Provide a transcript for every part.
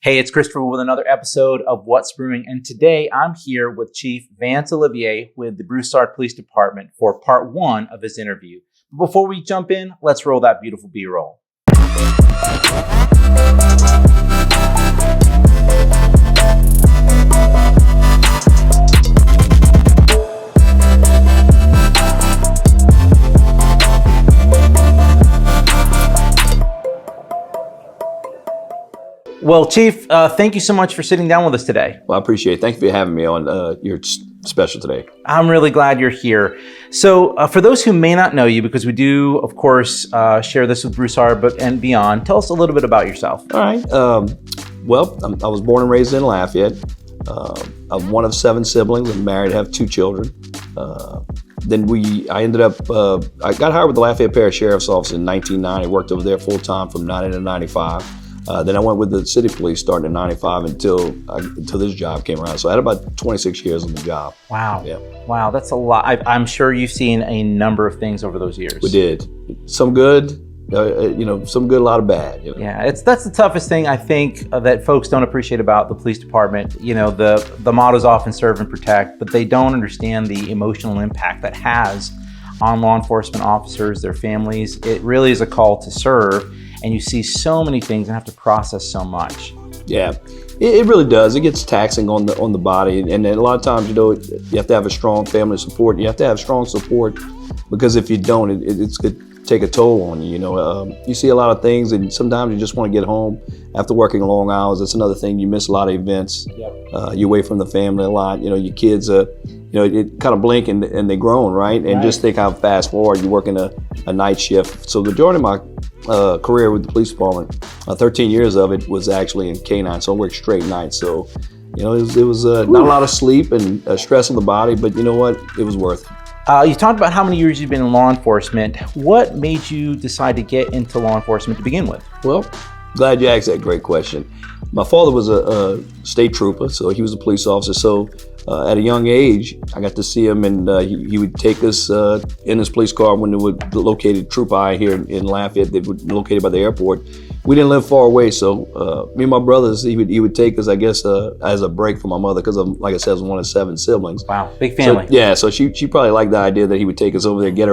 Hey, it's Christopher with another episode of What's Brewing, and today I'm here with Chief Vance Olivier with the Broussard Police Department for part one of his interview. Before we jump in, let's roll that beautiful B-roll. Well, Chief, thank you so much for sitting down with us today. Well, I appreciate it. Thank you for having me on your special today. I'm really glad you're here. So for those who may not know you, because we do, of course, share this with Broussard and beyond, tell us a little bit about yourself. All right. Well, I was born and raised in Lafayette. I'm one of 7 siblings. I'm married, have 2 children. I got hired with the Lafayette Parish Sheriff's Office in 1990. Worked over there full time from 90 to 95. Then I went with the city police starting in 95 until this job came around. So I had about 26 years on the job. Wow. Yeah. Wow, that's a lot. I'm sure you've seen a number of things over those years. We did. Some good, some good, a lot of bad. Yeah, that's the toughest thing I think that folks don't appreciate about the police department. You know, the motto is often serve and protect, but they don't understand the emotional impact that has on law enforcement officers, their families. It really is a call to serve. And you see so many things and have to process so much. Yeah, it really does. It gets taxing on the body, and a lot of times, you have to have a strong family support. You have to have strong support because if you don't, it's going to take a toll on you. You see a lot of things, and sometimes you just want to get home after working long hours. That's another thing. You miss a lot of events. Yep. You're away from the family a lot. Your kids it kind of blink and they're grown, right? And just think how fast forward you're working a night shift. So the majority of my career with the police department, 13 years of it was actually in K9, so I worked straight nights. So, it was not a lot of sleep and stress on the body, but you know what? It was worth it. You talked about how many years you've been in law enforcement. What made you decide to get into law enforcement to begin with? Well, glad you asked that great question. My father was a state trooper, so he was a police officer. So at a young age, I got to see him, and he would take us in his police car when they were located Troop I here in Lafayette. They were located by the airport. We didn't live far away, so me and my brothers, he would take us, I guess, as a break from my mother, because like I said, I was one of 7 siblings. Wow, big family. So she probably liked the idea that he would take us over there, get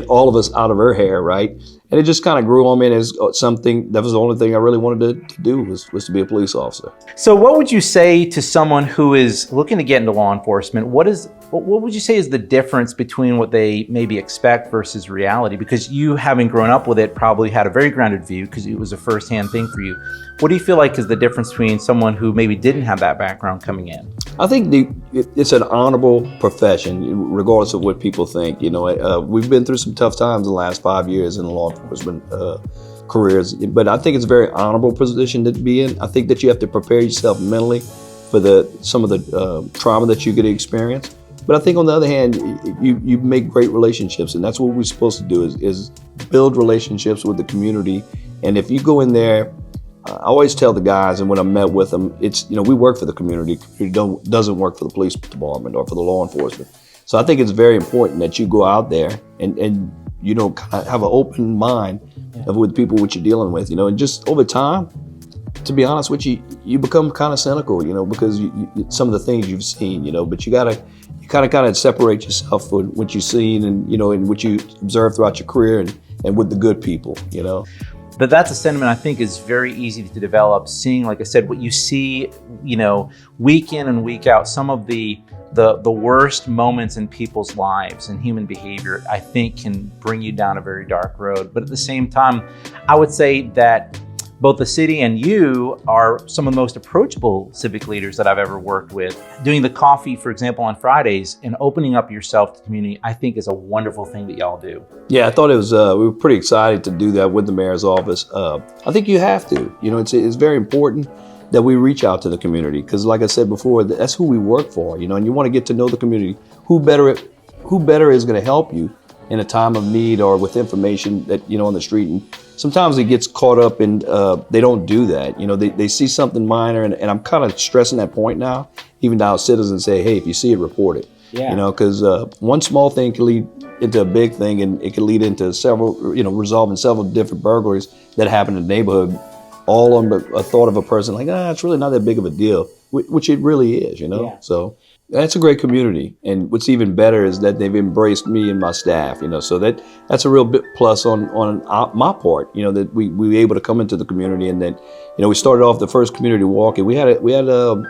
all of us out of her hair, right? And it just kind of grew on me as something that was the only thing I really wanted to do was to be a police officer. So what would you say to someone who is looking to get into law enforcement? What would you say is the difference between what they maybe expect versus reality? Because you, having grown up with it, probably had a very grounded view because it was a firsthand thing for you. What do you feel like is the difference between someone who maybe didn't have that background coming in? I think it's an honorable profession, regardless of what people think. We've been through some tough times in the last 5 years in the law enforcement careers, but I think it's a very honorable position to be in. I think that you have to prepare yourself mentally for some of the trauma that you could experience. But I think on the other hand, you make great relationships, and that's what we're supposed to do is build relationships with the community. And if you go in there, I always tell the guys, and when I met with them, it's, we work for the community. The community doesn't work for the police department or for the law enforcement. So I think it's very important that you go out there and kind of have an open mind with people what you're dealing with, and just over time, to be honest with you, you become kind of cynical, because some of the things you've seen, but you kind of separate yourself from what you've seen and what you observe throughout your career and with the good people, But that's a sentiment I think is very easy to develop, seeing, like I said, what you see, week in and week out, some of the worst moments in people's lives and human behavior, I think can bring you down a very dark road. But at the same time, I would say that both the city and you are some of the most approachable civic leaders that I've ever worked with. Doing the coffee, for example, on Fridays and opening up yourself to the community, I think is a wonderful thing that y'all do. Yeah, I thought it was, we were pretty excited to do that with the mayor's office. I think you have to, it's very important that we reach out to the community because, like I said before, that's who we work for, and you want to get to know the community. Who better is going to help you in a time of need or with information that, on the street. And sometimes it gets caught up in, they don't do that. They see something minor, and I'm kind of stressing that point now. Even now citizens say, hey, if you see it, report it. Yeah. Because one small thing can lead into a big thing, and it can lead into several, resolving several different burglaries that happen in the neighborhood all on a thought of a person like, it's really not that big of a deal, which it really is, Yeah. So that's a great community. And what's even better is that they've embraced me and my staff, so that's a real bit plus on my part, that we were able to come into the community, and then, we started off the first community walk, and we had a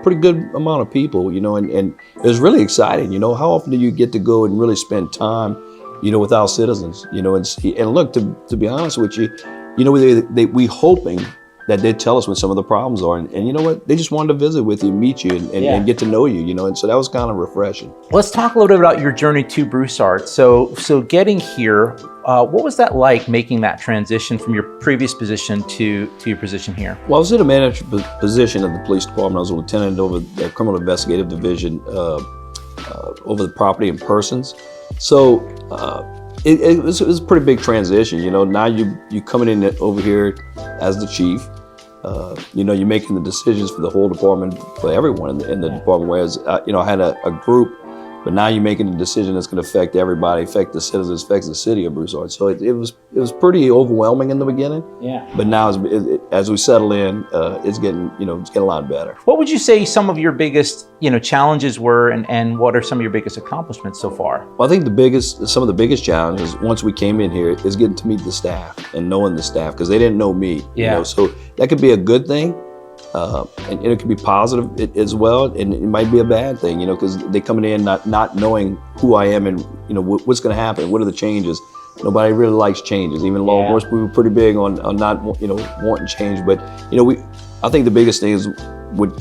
pretty good amount of people, and it was really exciting. How often do you get to go and really spend time, with our citizens, and look, to be honest with you, we hoping that they'd tell us what some of the problems are. And you know what? They just wanted to visit with you, meet you, and get to know you, and so that was kind of refreshing. Let's talk a little bit about your journey to Broussard. So getting here, what was that like, making that transition from your previous position to your position here? Well, I was in a manager position at the police department. I was a lieutenant over the criminal investigative division, over the property and persons. So it was a pretty big transition. Now you coming in over here as the chief. You're making the decisions for the whole department, for everyone in the department. Whereas, I had a group, but now you're making a decision that's going to affect everybody, affect the citizens, affect the city of Broussard. So it was pretty overwhelming in the beginning. Yeah. But now as we settle in, it's getting a lot better. What would you say some of your biggest challenges were, and what are some of your biggest accomplishments so far? Well, I think some of the biggest challenges once we came in here is getting to meet the staff and knowing the staff, because they didn't know me. Yeah. So that could be a good thing. And it could be positive as well, and it might be a bad thing, because they coming in not knowing who I am and what's going to happen, what are the changes. Nobody really likes changes. Even law enforcement, we were pretty big on not wanting change. But I think the biggest thing is one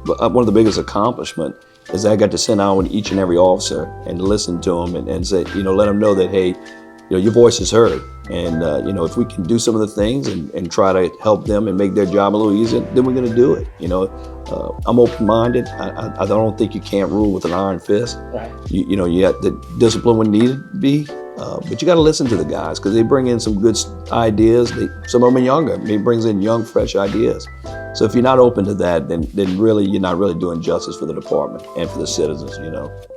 of the biggest accomplishment is that I got to sit down with each and every officer and listen to them and say, let them know that, hey, your voice is heard. And, if we can do some of the things and try to help them and make their job a little easier, then we're going to do it. I'm open-minded. I don't think you can't rule with an iron fist. Right. You have the discipline when needed be, but you got to listen to the guys, because they bring in some good ideas. Some of them are younger. They brings in young, fresh ideas. So if you're not open to that, then really you're not really doing justice for the department and for the citizens,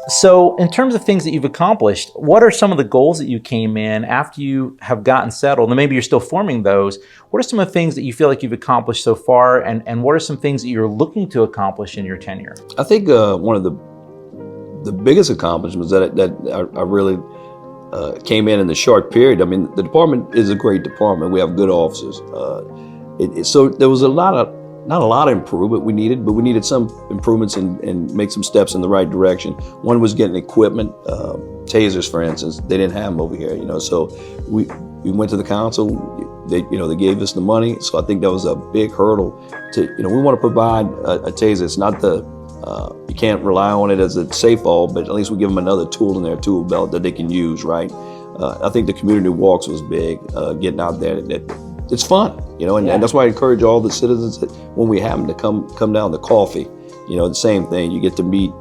So in terms of things that you've accomplished, what are some of the goals that you came in after you have gotten settled, and maybe you're still forming those? What are some of the things that you feel like you've accomplished so far, and what are some things that you're looking to accomplish in your tenure? I think one of the biggest accomplishments that I really came in the short period. I mean, the department is a great department. We have good officers. So there was not a lot of improvement we needed, but we needed some improvements and make some steps in the right direction. One was getting equipment, tasers, for instance. They didn't have them over here, So we went to the council. They gave us the money. So I think that was a big hurdle to, we want to provide a taser. It's not you can't rely on it as a safe all, but at least we give them another tool in their tool belt that they can use, right? I think the community walks was big, getting out there. It's fun, and that's why I encourage all the citizens that when we have them to come down to coffee, the same thing. You get to meet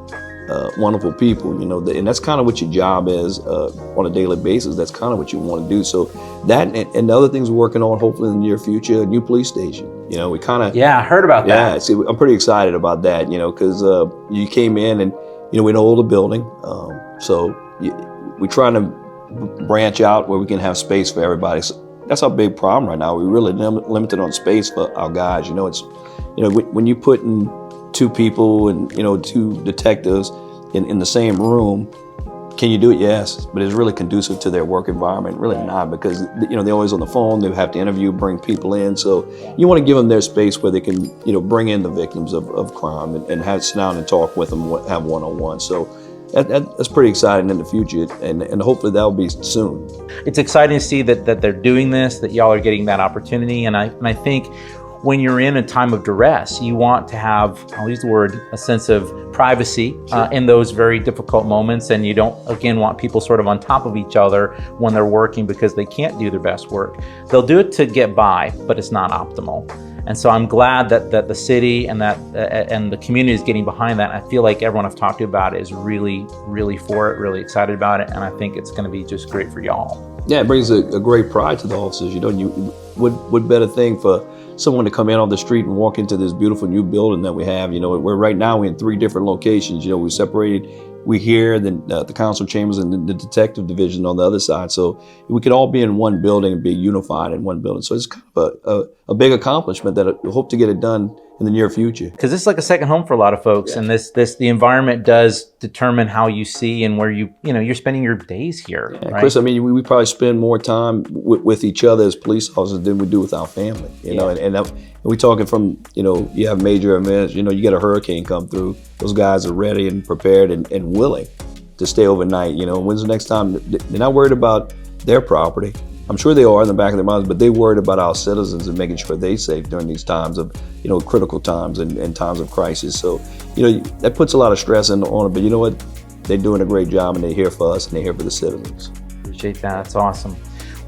wonderful people, and that's kind of what your job is on a daily basis. That's kind of what you want to do. So that and the other things we're working on, hopefully in the near future, a new police station. We kind of I heard about that. Yeah, see, I'm pretty excited about that. Because you came in and we're in an older building, so we're trying to branch out where we can have space for everybody. So that's our big problem right now. We're really limited on space for our guys. It's when you put in two people and two detectives in the same room, can you do it? Yes, but it's really conducive to their work environment. Really not, because they're always on the phone. They have to interview, bring people in. So you want to give them their space where they can bring in the victims of crime and sit down and talk with them, have one-on-one. So that's pretty exciting in the future, and hopefully that'll be soon. It's exciting to see that they're doing this, that y'all are getting that opportunity, and I think when you're in a time of duress, you want to have, I'll use the word, a sense of privacy in those very difficult moments, and you don't, again, want people sort of on top of each other when they're working because they can't do their best work. They'll do it to get by, but it's not optimal. And so I'm glad that the city and the community is getting behind that. I feel like everyone I've talked to about it is really, really for it, really excited about it, and I think it's going to be just great for y'all. Yeah, it brings a great pride to the officers. What better thing for someone to come in on the street and walk into this beautiful new building that we have. We're right now in 3 different locations. We separated we hear, then the council chambers and the detective division on the other side. So we could all be in one building and be unified in one building. So it's kind of a big accomplishment that I hope to get it done in the near future. Because this is like a second home for a lot of folks, and the environment does determine how you see and where you're spending your days here. Yeah, right? Chris, I mean, we probably spend more time with each other as police officers than we do with our family. You know, and we're talking from, you have major events. You get a hurricane come through. Those guys are ready and prepared and willing to stay overnight. When's the next time? They're not worried about their property. I'm sure they are in the back of their minds, but they worried about our citizens and making sure they're safe during these times of, critical times and times of crisis. So, that puts a lot of stress on it, but you know what? They're doing a great job, and they're here for us, and they're here for the citizens. Appreciate that. That's awesome.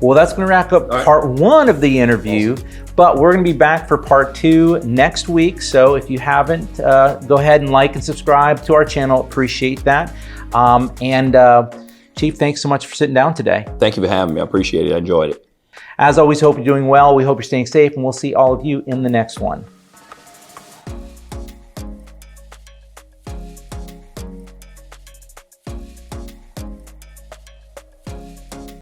Well, that's going to wrap up part one of the interview, but we're going to be back for part two next week. So if you haven't, go ahead and like and subscribe to our channel. Appreciate that. Chief, thanks so much for sitting down today. Thank you for having me. I appreciate it. I enjoyed it. As always, hope you're doing well. We hope you're staying safe, and we'll see all of you in the next one.